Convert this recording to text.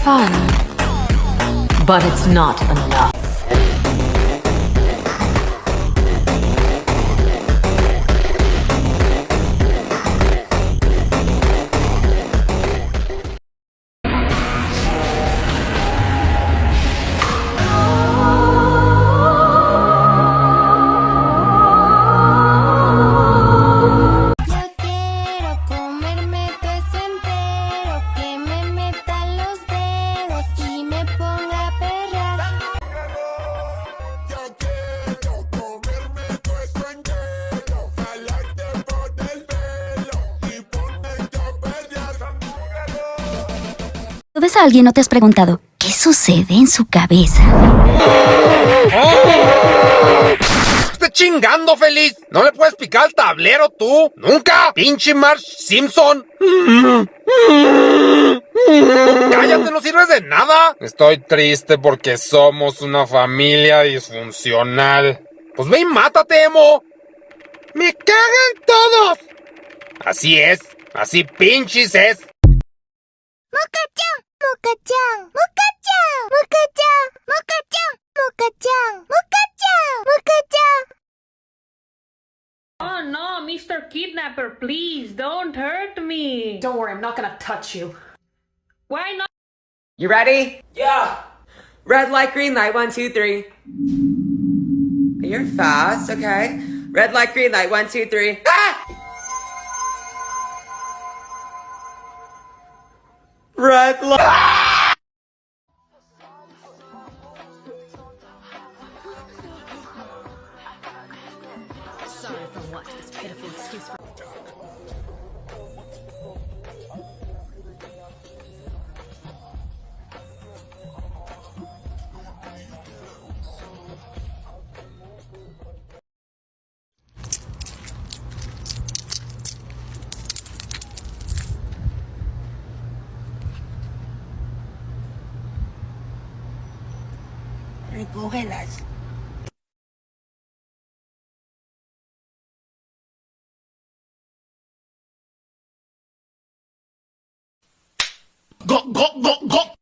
fun, but it's not enough. ¿Tú ves a alguien o te has preguntado qué sucede en su cabeza? ¡Esté chingando, feliz! ¿No le puedes picar al tablero tú? ¿Nunca? ¡Pinche Marge Simpson! ¡Cállate, no sirves de nada! Estoy triste porque somos una familia disfuncional. Pues ve y mátate, Emo. ¡Me cagan todos! Así es, así pinches es. Moca-chan, Moca-chan, Moca-chan, Moca-chan, Moca-chan, Moca-chan, Moca-chan, Moca-chan. Oh no, Mr. Kidnapper, please don't hurt me. Don't worry, I'm not gonna touch you. Why not? You ready? Yeah. Red light, green light, 1, 2, 3. You're fast, okay. Red light, green light, 1, 2, 3. Ah! Red light. Ah! Sorry for what? This pitiful excuse for... Recógelas. Go, go, go, go.